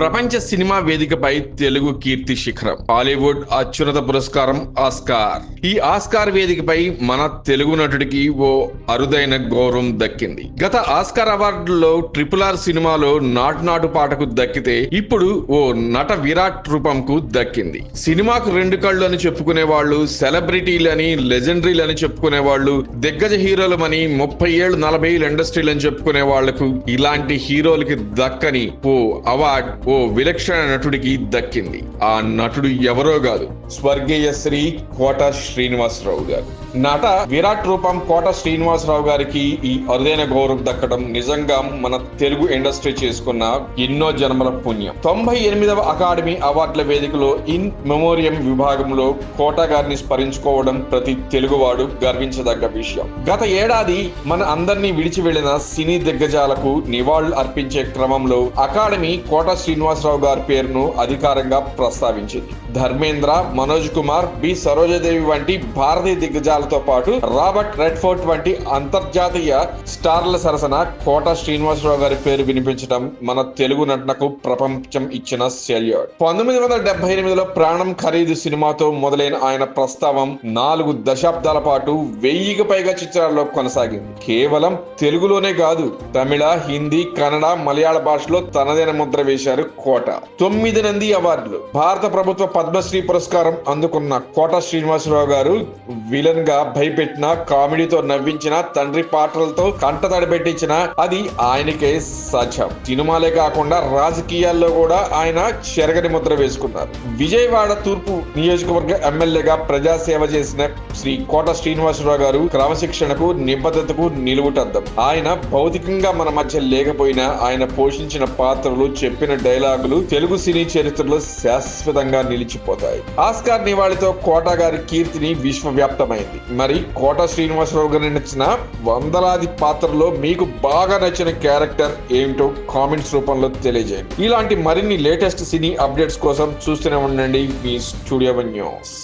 ప్రపంచ సినిమా వేదికపై తెలుగు కీర్తి శిఖరం హాలీవుడ్ అత్యున్నత పురస్కారం ఆస్కార్. ఈ ఆస్కార్ వేదికపై మన తెలుగు నటుడికి ఓ అరుదైన గౌరవం దక్కింది. గత ఆస్కార్ అవార్డుల్లో RRR సినిమాలో నాటు పాటకు దక్కితే ఇప్పుడు ఓ నట విరాట్ రూపంకు దక్కింది. సినిమాకు 2 కళ్ళు అని చెప్పుకునే వాళ్ళు, సెలబ్రిటీలని, లెజెండరీలని చెప్పుకునే వాళ్ళు, దిగ్గజ హీరోలమని 30 ఏళ్ళు 40 ఏళ్ళు ఇండస్ట్రీలు అని చెప్పుకునే వాళ్లకు ఇలాంటి హీరోలకి దక్కని ఓ అవార్డ్ ఓ విలక్షణ నటుడికి దక్కింది. ఆ నటుడు ఎవరో కాదు, స్వర్గీయ శ్రీ కోట శ్రీనివాసరావు గారు. నట విరాట్ రూపం కోట శ్రీనివాసరావు గారికి ఈ అరుదైన గౌరవం దక్కడం నిజంగా మన తెలుగు ఇండస్ట్రీ చేసుకున్న ఎన్నో జన్మల పుణ్యం. 98వ అకాడమీ అవార్డుల వేదికలో ఇన్ మెమోరియం విభాగంలో కోట గారిని స్మరించుకోవడం ప్రతి తెలుగువాడు గర్వించదగ్గ విషయం. గత ఏడాది మన అందరినీ విడిచి వెళ్లిన సినీ దిగ్గజాలకు నివాళులు అర్పించే క్రమంలో అకాడమీ కోట శ్రీనివాసరావు గారి పేరును అధికారంగా ప్రస్తావించింది. ధర్మేంద్ర, మనోజ్ కుమార్, బి సరోజాదేవి వంటి భారతీయ దిగ్గజాలతో పాటు రాబర్ట్ రెడ్ఫోర్డ్ వంటి అంతర్జాతీయ స్టార్ల సరసన కోట శ్రీనివాసరావు గారి పేరు వినిపించడం మన తెలుగు నటనకు ప్రపంచం ఇచ్చిన సెల్యూట్. 1978లో ప్రాణం ఖరీదు సినిమాతో మొదలైన ఆయన ప్రస్తావం 4 దశాబ్దాల పాటు 1000కి పైగా చిత్రాల్లో కొనసాగింది. కేవలం తెలుగులోనే కాదు, తమిళ, హిందీ, కన్నడ, మలయాళ భాషలో తనదైన ముద్ర వేశారు కోట. 9 నంది అవార్డులు, భారత ప్రభుత్వ పద్మశ్రీ పురస్కారం అందుకున్న కోట శ్రీనివాసరావు గారు విలన్ గా భయపెట్టిన, కామెడీతో నవ్వించిన, తండ్రి పాటలతో కంటతడి పెట్టించిన అది ఆయనకే సాధ్యం. సినిమాలే కాకుండా రాజకీయాల్లో కూడా ఆయన చెరగని ముద్ర వేసుకున్నారు. విజయవాడ తూర్పు నియోజకవర్గ ఎమ్మెల్యేగా ప్రజాసేవ చేసిన శ్రీ కోట శ్రీనివాసరావు గారు క్రమశిక్షణకు, నిబద్ధతకు నిలువుటద్దం. ఆయన భౌతికంగా మన మధ్య లేకపోయినా ఆయన పోషించిన పాత్రలు, చెప్పిన డైలాగులు తెలుగు సినీ చరిత్రలో శాశ్వతంగా నిలిచిపోతాయి. ఆస్కార్ నివాళితో కోట గారి కీర్తిని విశ్వవ్యాప్తమైంది. మరి కోట శ్రీనివాసరావు గారి నచ్చిన వందలాది పాత్రలో మీకు బాగా నచ్చిన క్యారెక్టర్ ఏమిటో కామెంట్స్ రూపంలో తెలియజేయండి. ఇలాంటి మరిన్ని లేటెస్ట్ సినీ అప్డేట్స్ కోసం చూస్తూనే ఉండండి మీ స్టూడియో వన్ న్యూస్.